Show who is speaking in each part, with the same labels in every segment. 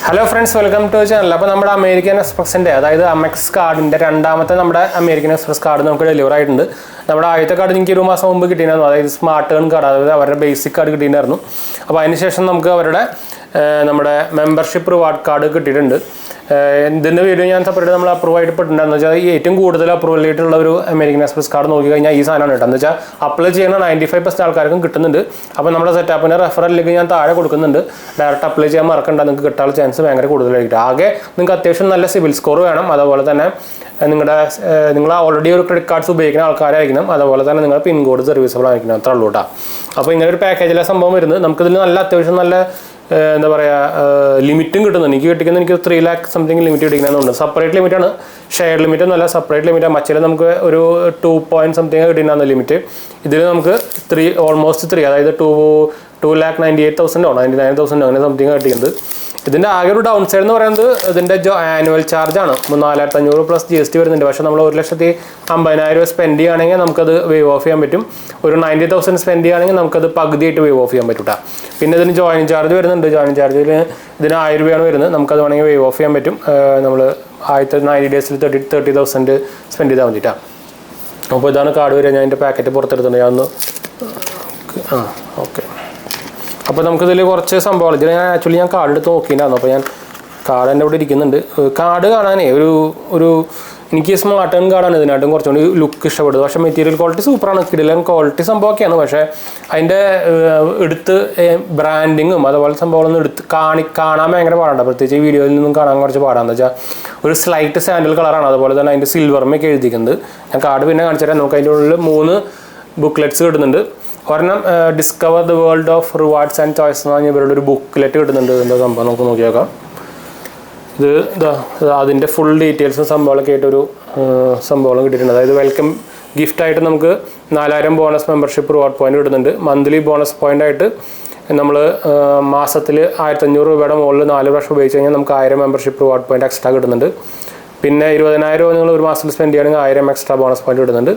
Speaker 1: Hello friends, welcome to channel. അപ്പോൾ നമ്മുടെ American എക്സ്പ്രസിൻ്റെ അതായത് അമെക്സ് കാർഡിൻ്റെ രണ്ടാമത്തെ നമ്മുടെ അമേരിക്കൻ എക്സ്പ്രസ് കാർഡ് നമുക്ക് ഡെലിവർ ആയിട്ടുണ്ട്. നമ്മുടെ ആദ്യത്തെ കാർഡ് എനിക്ക് 1 മാസം മുമ്പ് കിട്ടിയിരുന്നു, അതായത് സ്മാർട്ട് ടേൺ കാർഡ്, അതായത് അവരുടെ ബേസിക് കാർഡ് കിട്ടിയിട്ടുണ്ടായിരുന്നു. അപ്പോൾ അതിനുശേഷം നമുക്ക് അവരുടെ നമ്മുടെ മെമ്പർഷിപ്പ് റിവാർഡ് കാർഡ് കിട്ടിയിട്ടുണ്ട്. ഇതിൻ്റെ വീഡിയോ ഞാൻ സെപ്പറേറ്റ് നമ്മൾ അപ്രൂവ് ആയിട്ട് പെട്ടിട്ടുണ്ടെന്ന് വെച്ചാൽ ഈ ഏറ്റവും കൂടുതൽ അപ്രൂവൽ ആയിട്ടുള്ള ഒരു അമേരിക്കൻ എക്സ്പ്രസ് കാർഡ് നോക്കി കഴിഞ്ഞാൽ ഈ സാധനമാണ് കേട്ടോ. എന്ന് വെച്ചാൽ അപ്ലൈ ചെയ്യുന്ന 95% ആൾക്കാർക്കും കിട്ടുന്നുണ്ട്. അപ്പോൾ നമ്മുടെ സെറ്റപ്പിൻ്റെ റെഫറലിലേക്ക് ഞാൻ താഴെ കൊടുക്കുന്നുണ്ട്. ഡയറക്റ്റ് അപ്ലൈ ചെയ്യാൻ മറക്കണ്ട, നിങ്ങൾക്ക് കിട്ടാനുള്ള ചാൻസ് ഭയങ്കര കൂടുതലായിരിക്കും. ആകെ നിങ്ങൾക്ക് അത്യാവശ്യം നല്ല സിബിൽ സ്കോർ വേണം. അതുപോലെ തന്നെ നിങ്ങൾ ഓൾറെഡി ഒരു ക്രെഡിറ്റ് കാർഡ്സ് ഉപയോഗിക്കുന്ന ആൾക്കാരായിരിക്കണം. അതുപോലെ തന്നെ നിങ്ങൾ പിൻകോഡ് സർവീസബിൾ ആയിരിക്കണം. അത്ര ഉള്ളൂ കേട്ടോ. അപ്പോൾ ഇങ്ങനെ ഒരു പാക്കേജിലെ സംഭവം വരുന്നത് നമുക്കിതിൽ നല്ല അത്യാവശ്യം നല്ല എന്താ പറയുക ലിമിറ്റും കിട്ടുന്നുണ്ട്. എനിക്ക് 3 lakh സംതിങ് ലിമിറ്റ് കിട്ടിക്കുന്നുണ്ട്. സെപ്പറേറ്റ് ലിമിറ്റാണ്, ഷെയർ ലിമിറ്റ് എന്നല്ല, സെപ്പറേറ്റ് ലിമിറ്റ്. മറ്റേ നമുക്ക് ഒരു 2 സംതിങ് കിട്ടിയിരുന്ന ലിമിറ്റ്. ഇതിൽ നമുക്ക് ഓൾമോസ്റ്റ് 3, അതായത് 2,98,000 99,000 അങ്ങനെ സംതിങ് കിട്ടിയിട്ടുണ്ട്. ഇതിൻ്റെ ആകെ ഒരു ഡൗൺ സൈഡ് എന്ന് പറയുന്നത് ഇതിൻ്റെ ആനുവൽ ചാർജാണ്. 4,500 പ്ലസ് GST വരുന്നുണ്ട്. പക്ഷേ നമ്മൾ 1,50,000 സ്പെൻഡ് ചെയ്യുകയാണെങ്കിൽ നമുക്കത് വേവ് ഓഫ് ചെയ്യാൻ പറ്റും. ഒരു 90,000 സ്പെൻഡ് ചെയ്യുകയാണെങ്കിൽ നമുക്കത് പകുതിയായിട്ട് വേവ് ഓഫ് ചെയ്യാൻ പറ്റും. പിന്നെ ഇതിന് ജോയിനിങ് ചാർജ് വരുന്നുണ്ട്. ജോയിനിങ് ചാർജിൽ ഇതിന് 1,000 രൂപയാണ് വരുന്നത്. നമുക്കത് വേണമെങ്കിൽ വേവ് ഓഫ് ചെയ്യാൻ പറ്റും. നമ്മൾ ആദ്യത്തെ 90 ഡേയ്സിൽ 30,000 സ്പെൻഡ് ചെയ്താൽ മതിട്ടാ. അപ്പോൾ ഇതാണ് കാർഡ് വരിക. ഞാൻ എൻ്റെ പാക്കറ്റ് പുറത്തെടുത്തിട്ടുണ്ട്. ഞാൻ ഒന്ന് ഓക്കെ. അപ്പോൾ നമുക്കിതിൽ കുറച്ച് സംഭവങ്ങൾ ഇതിൽ ഞാൻ കാർഡ് എടുത്ത് നോക്കിയിട്ടുണ്ടായിരുന്നു. അപ്പോൾ ഞാൻ കാർഡ് എൻ്റെ ഇവിടെ ഇരിക്കുന്നുണ്ട്. കാർഡ് കാണാനേ ഒരു എനിക്ക് സ്മാർട്ട് ടേൺ കാർഡാണ് ഇതിനായിട്ടും കുറച്ചുകൂടി ലുക്ക് ഇഷ്ടപ്പെടുന്നത്. പക്ഷേ മെറ്റീരിയൽ ക്വാളിറ്റി സൂപ്പറാണ്, കിടിലൻ ക്വാളിറ്റി സംഭവമൊക്കെയാണ്. പക്ഷേ അതിൻ്റെ എടുത്ത് ബ്രാൻഡിങ്ങും അതുപോലെ സംഭവങ്ങളൊന്നും കാണാൻ ഭയങ്കര പാടാണ്. പ്രത്യേകിച്ച് ഈ വീഡിയോയിൽ നിന്നും കാണാൻ കുറച്ച് പാടാന്ന് വെച്ചാൽ ഒരു സ്ലൈറ്റ് സാൻഡൽ കളറാണ്. അതുപോലെ തന്നെ അതിൻ്റെ സിൽവർമൊക്കെ എഴുതിക്കുന്നത്. ഞാൻ കാർഡ് പിന്നെ കാണിച്ചു തരാം. നമുക്ക് അതിൻ്റെ ഉള്ളിൽ 3 ബുക്ക്ലെറ്റ്സ് കിട്ടുന്നുണ്ട്. ഒരെണ്ണം discover the world of rewards and choice എന്ന് പറഞ്ഞാൽ ഇവരുടെ ഒരു ബുക്ക്ലെറ്റ് കിട്ടുന്നുണ്ട്. ഇതിൻ്റെ സംഭവം നമുക്ക് നോക്കി നോക്കാം. ഇത് അതിൻ്റെ ഫുൾ ഡീറ്റെയിൽസും സംഭവങ്ങളൊക്കെ ആയിട്ടൊരു സംഭവം കിട്ടിയിട്ടുണ്ട്. അതായത് വെൽക്കം ഗിഫ്റ്റായിട്ട് നമുക്ക് 4,000 ബോണസ് മെമ്പർഷിപ്പ് റിവാർഡ് പോയിന്റ് കിട്ടുന്നുണ്ട്. മന്ത്ലി ബോണസ് പോയിന്റ് ആയിട്ട് നമ്മൾ മാസത്തിൽ 1,500 രൂപയുടെ മുകളിൽ 4 പ്രാവശ്യം ഉപയോഗിച്ച് കഴിഞ്ഞാൽ നമുക്ക് 1000 മെമ്പർഷിപ്പ് റിവാർഡ് പോയിന്റ് എക്സ്ട്രാ കിട്ടുന്നുണ്ട്. പിന്നെ 20,000 രൂപ നിങ്ങൾ ഒരു മാസത്തിൽ സ്പെൻഡ് ചെയ്യുകയാണെങ്കിൽ 1000 എക്സ്ട്രാ ബോണസ് പോയിന്റ് കിട്ടുന്നുണ്ട്.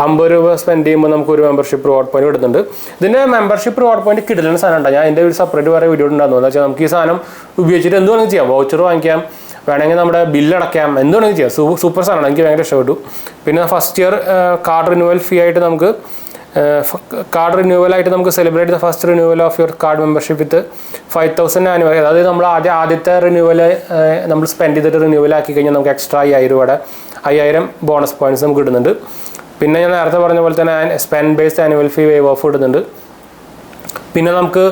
Speaker 1: 50 രൂപ സ്പെൻഡ് ചെയ്യുമ്പോൾ നമുക്ക് ഒരു മെമ്പർഷിപ്പ് റിവാർഡ് പോയിന്റ് കിട്ടുന്നുണ്ട്. ഇതിൻ്റെ മെമ്പർഷിപ്പ് റിവാർഡ് പോയിന്റ് കിട്ടുന്ന സാധനം ഉണ്ടാകും. ഞാൻ എൻ്റെ ഒരു സെപ്പറേറ്റ് വേറെ വീഡിയോ ഉണ്ടാകുന്നു. എന്ന് വെച്ചാൽ നമുക്ക് ഈ സാധനം ഉപയോഗിച്ചിട്ട് എന്ത് വേണമെങ്കിൽ ചെയ്യാം. വൗച്ചർ വാങ്ങിക്കാം, വേണമെങ്കിൽ നമ്മുടെ ബില്ലടയ്ക്കാം, എന്ത് വേണമെങ്കിൽ ചെയ്യാം. സൂപ്പർ സാധനമാണ്, എനിക്ക് ഭയങ്കര ഇഷ്ടപ്പെട്ടു. പിന്നെ ഫസ്റ്റ് ഇയർ കാർഡ് റിന്യൂവൽ ഫീ ആയിട്ട് നമുക്ക് കാർഡ് നമുക്ക് celebrate the first renewal of your card membership with 5,000 annual. അതായത് നമ്മൾ ആദ്യത്തെ റിന്യൂവൽ നമ്മൾ സ്പെൻഡ് ചെയ്തിട്ട് റിന്യൂവൽ ആക്കി കഴിഞ്ഞാൽ നമുക്ക് എക്സ്ട്രാ 5,000 രൂപയുടെ 5,000 ബോണസ് പോയിന്റ്സ് നമുക്ക് കിട്ടുന്നുണ്ട്. പിന്നെ ഞാൻ നേരത്തെ പറഞ്ഞ പോലെ തന്നെ spend based annual fee wave of കിട്ടുന്നുണ്ട്. പിന്നെ നമുക്ക്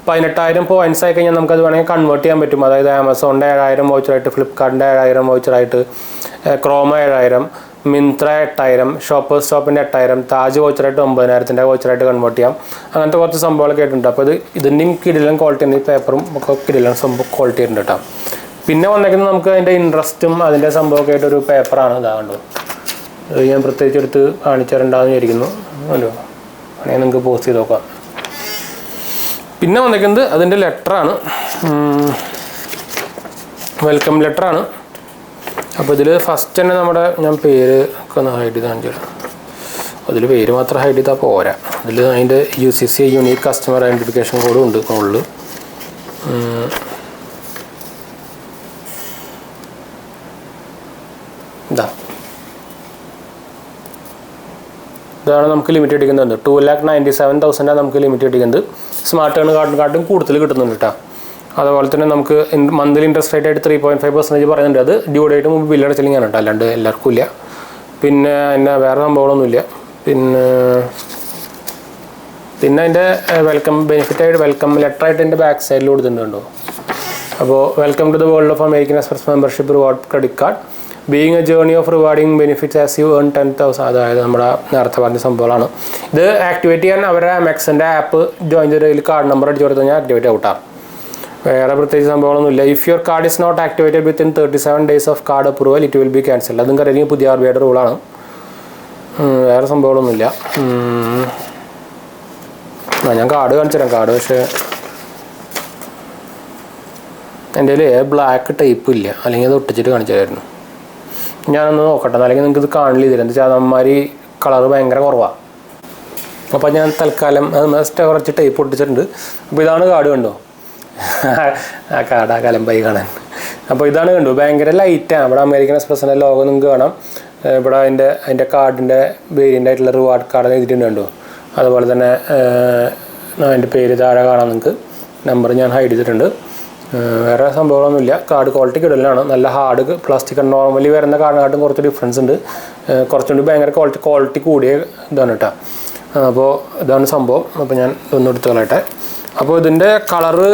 Speaker 1: 18,000 പോയിന്റ്സ് ആയി കഴിഞ്ഞാൽ നമുക്കത് വേണമെങ്കിൽ കൺവേർട്ട് ചെയ്യാൻ പറ്റും. അതായത് ആമസോണിൻ്റെ 7,000 വൗച്ചറായിട്ട്, ഫ്ലിപ്കാർട്ടിൻ്റെ 7,000 വൗച്ചറായിട്ട്, ക്രോമ 7,000, മിന്ത്ര 8,000, ഷോപ്പേഴ്സ് സ്റ്റോപ്പിൻ്റെ 8,000, താജ് വൗച്ചറായിട്ട് 9,000 വൗച്ചറായിട്ട് കൺവേർട്ട് ചെയ്യാം. അങ്ങനത്തെ കുറച്ച് സംഭവങ്ങളൊക്കെ ആയിട്ടുണ്ട്. അപ്പോൾ ഇതിൻ്റെയും കിടിലൻ ക്വാളിറ്റി ഉണ്ട്. ഈ പേപ്പറും ഒക്കെ കിടിലൻ സംഭവം ക്വാളിറ്റി ഉണ്ട് കേട്ടോ. പിന്നെ വന്നേക്കുന്നത് നമുക്ക് അതിൻ്റെ ഇൻട്രസ്റ്റും അതിൻ്റെ സംഭവമൊക്കെ ആയിട്ടൊരു പേപ്പറാണ്. ഇതാകണ്ടോ, ഇത് ഞാൻ പ്രത്യേകിച്ച് എടുത്ത് കാണിച്ചു തരണ്ടാന്ന് വിചാരിക്കുന്നു. അല്ലോ അങ്ങനെ നിങ്ങൾക്ക് പോസ്റ്റ് ചെയ്ത് നോക്കാം. പിന്നെ വന്നേക്കുന്നത് അതിൻ്റെ ലെറ്ററാണ്, വെൽക്കം ലെറ്ററാണ്. അപ്പോൾ ഇതിൽ ഫസ്റ്റ് തന്നെ ഞാൻ പേര് ഒക്കെ ഒന്ന് ഹൈഡ് ചെയ്ത് കാണിച്ചു തരാം. അതിൽ പേര് മാത്രം ഹൈഡ് ചെയ്താൽ പോരാ. അതിൽ അതിൻ്റെ UCC യൂണീക്ക് കസ്റ്റമർ ഐഡൻറ്റിഫിക്കേഷൻ കോഡും ഉണ്ട് മുകളിൽ. ഇതാണ് നമുക്ക് ലിമിറ്റ് അടിക്കുന്നത്. 2,97,000 നമുക്ക് ലിമിറ്റ് അടിക്കുന്നത്. സ്മാർട്ട് ടേൺ കാർഡും കൂടുതൽ കിട്ടുന്നുണ്ട് കേട്ടോ. അതുപോലെ തന്നെ നമുക്ക് മന്ത്ലി ഇൻട്രസ്റ്റ് റേറ്റ് ആയിട്ട് 3.5% പറയുന്നുണ്ട്. അത് ഡ്യൂ ഡേറ്റ് മുമ്പ് ബില്ലടച്ചില്ലെങ്കിലാണ് കേട്ടോ, അല്ലാണ്ട് എല്ലാവർക്കും ഇല്ല. പിന്നെ വേറെ സംഭവങ്ങളൊന്നുമില്ല. പിന്നെ അതിൻ്റെ വെൽക്കം ബെനിഫിറ്റായിട്ട് വെൽക്കം ലെറ്ററായിട്ട് എൻ്റെ ബാക്ക് സൈഡിൽ കൊടുത്തിട്ടുണ്ടോ. അപ്പോൾ welcome to the world of American Express membership reward credit card being a journey of rewarding benefits as you earn 10,000. അതായത് നമ്മുടെ നേരത്തെ പറഞ്ഞ സംഭവങ്ങളാണ്. ഇത് ആക്ടിവേറ്റ് ചെയ്യാൻ അവരുടെ അമെക്സിൻ്റെ ആപ്പ് ജോയിൻ ചെയ്തതിൽ കാർഡ് നമ്പർ അടിച്ചു കൊടുത്ത് കഴിഞ്ഞാൽ ആക്ടിവേറ്റ് ആവട്ടാം. വേറെ പ്രത്യേകിച്ച് സംഭവങ്ങളൊന്നുമില്ല. If your card is not activated within 37 days of card approval it will be cancel. അതും കറിയെങ്കിൽ പുതിയ RBIയുടെ റൂളാണ്. വേറെ സംഭവങ്ങളൊന്നുമില്ല. ഞാൻ കാർഡ് കാണിച്ചു തരാം. കാർഡ് പക്ഷേ എൻ്റെ കയ്യിൽ ബ്ലാക്ക് ടൈപ്പ് ഇല്ല, അല്ലെങ്കിൽ അത് ഒട്ടിച്ചിട്ട് കാണിച്ചു തരായിരുന്നു. ഞാനൊന്ന് നോക്കട്ടെ, അല്ലെങ്കിൽ നിങ്ങൾക്ക് ഇത് കാണില്ല. ഇതിൽ എന്താ വെച്ചാൽ അതന്മാര് കളർ ഭയങ്കര കുറവാണ്. അപ്പോൾ ഞാൻ തൽക്കാലം കുറച്ച് ടൈപ്പ് ഒട്ടിച്ചിട്ടുണ്ട്. അപ്പോൾ ഇതാണ് കാർഡ്, കണ്ടോ. ആ കാർഡ് ആ കലമ്പായി കാണാൻ. അപ്പോൾ ഇതാണ് കണ്ടു, ഭയങ്കര ലൈറ്റാണ്. ഇവിടെ അമേരിക്കൻ എക്സ്പ്രസിൻ്റെ ലോഗോ നിങ്ങൾക്ക് കാണാം. ഇവിടെ അതിൻ്റെ കാർഡിൻ്റെ വേരിയൻ്റ് ആയിട്ടുള്ള റിവാർഡ് കാർഡ് എഴുതിയിട്ടുണ്ട് കണ്ടു. അതുപോലെ തന്നെ അതിൻ്റെ പേര് താഴെ കാണാം നിങ്ങൾക്ക്. നമ്പർ ഞാൻ ഹൈഡ് ചെയ്തിട്ടുണ്ട്. വേറെ സംഭവങ്ങളൊന്നുമില്ല. Card quality കിടലാണ്. നല്ല ഹാർഡ് പ്ലാസ്റ്റിക്. നോർമലി വരുന്ന കാർഡിനായിട്ടും കുറച്ച് ഡിഫറൻസ് ഉണ്ട്. കുറച്ചുകൂടി ഭയങ്കര ക്വാളിറ്റി കൂടിയ ഇതാണ് കേട്ടോ. അപ്പോൾ ഇതാണ് സംഭവം. അപ്പോൾ ഞാൻ ഇതൊന്നും എടുത്ത് കളയട്ടെ. അപ്പോൾ ഇതിൻ്റെ കളറ്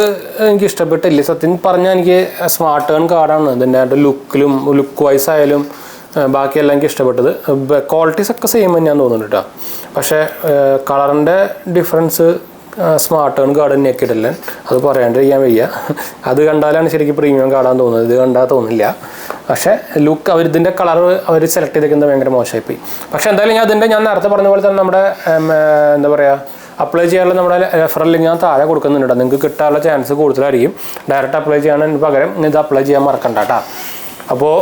Speaker 1: എനിക്ക് ഇഷ്ടപ്പെട്ടില്ല സത്യം പറഞ്ഞാൽ. എനിക്ക് സ്മാർട്ട് ഗൺ കാർഡാണ് ഇതിൻ്റെ ലുക്ക് വൈസ് ആയാലും ബാക്കിയെല്ലാം എനിക്ക് ഇഷ്ടപ്പെട്ടത്. ക്വാളിറ്റീസ് ഒക്കെ സെയിം തന്നെയാണെന്ന് തോന്നുന്നുണ്ട് കേട്ടോ. പക്ഷേ കളറിൻ്റെ ഡിഫറൻസ് സ്മാർട്ട് ഗൺ കാർഡ് തന്നെ ആക്കിയിട്ടില്ല. അത് പറയാണ്ടിരിക്കാൻ വയ്യ. അത് കണ്ടാലാണ് ശരിക്കും പ്രീമിയം കാർഡാന്ന് തോന്നുന്നത്. ഇത് കണ്ടാൽ തോന്നില്ല. പക്ഷേ ലുക്ക് ഇതിൻ്റെ കളർ അവർ സെലക്ട് ചെയ്തേക്കുന്നത് ഭയങ്കര മോശമായിപ്പോയി. പക്ഷേ എന്തായാലും ഞാൻ നേരത്തെ പറഞ്ഞ പോലെ തന്നെ നമ്മുടെ എന്താ പറയുക അപ്ലൈ ചെയ്യാനുള്ള നമ്മുടെ റെഫറൽ ലിങ്ക് ഞാൻ താഴെ കൊടുക്കുന്നുണ്ട്. നിങ്ങൾക്ക് കിട്ടാനുള്ള ചാൻസ് കൂടുതലായിരിക്കും. ഡയറക്റ്റ് അപ്ലൈ ചെയ്യാൻ പകരം ഇത് അപ്ലൈ ചെയ്യാൻ മറക്കണ്ട കേട്ടോ. അപ്പോൾ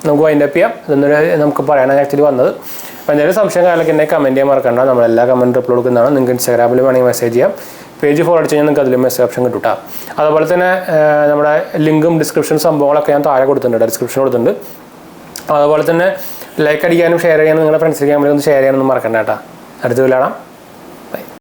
Speaker 1: നമുക്ക് വൈൻഡ് അപ്പ് ചെയ്യാം. ഇതൊന്നൊരു നമുക്ക് പറയാനാണ് ആക്ച്വലി വന്നത്. അപ്പോൾ എന്തെങ്കിലും സംശയം കാര്യങ്ങളൊക്കെ എന്നെ കമൻറ്റ് ചെയ്യാൻ മറക്കണ്ട. നമ്മളെല്ലാ കമൻറ്റ് റിപ്ലൈ കൊടുക്കുന്നതാണ്. നിങ്ങൾക്ക് ഇൻസ്റ്റാഗ്രാമിൽ വേണമെങ്കിൽ മെസ്സേജ് ചെയ്യാം. പേജ് ഫോളോ അടിച്ച് കഴിഞ്ഞാൽ നിങ്ങൾക്ക് അതിൽ മെസ്സേജ് ഓപ്ഷൻ കിട്ടും കേട്ടോ. അതുപോലെ തന്നെ നമ്മുടെ ലിങ്കും ഡിസ്ക്രിപ്ഷൻ സംഭവങ്ങളൊക്കെ ഞാൻ താഴെ കൊടുത്തിട്ടുണ്ട്, ഡിസ്ക്രിപ്ഷൻ കൊടുത്തിട്ടുണ്ട്. അതുപോലെ തന്നെ ലൈക്ക് അടിക്കാനും ഷെയർ ചെയ്യാനും നിങ്ങളുടെ ഫ്രണ്ട്സിലേക്ക് ഒന്ന് ഷെയർ ചെയ്യാനൊന്നും മറക്കണ്ട കേട്ടോ. അടുത്ത വീഡിയോ കാണാം.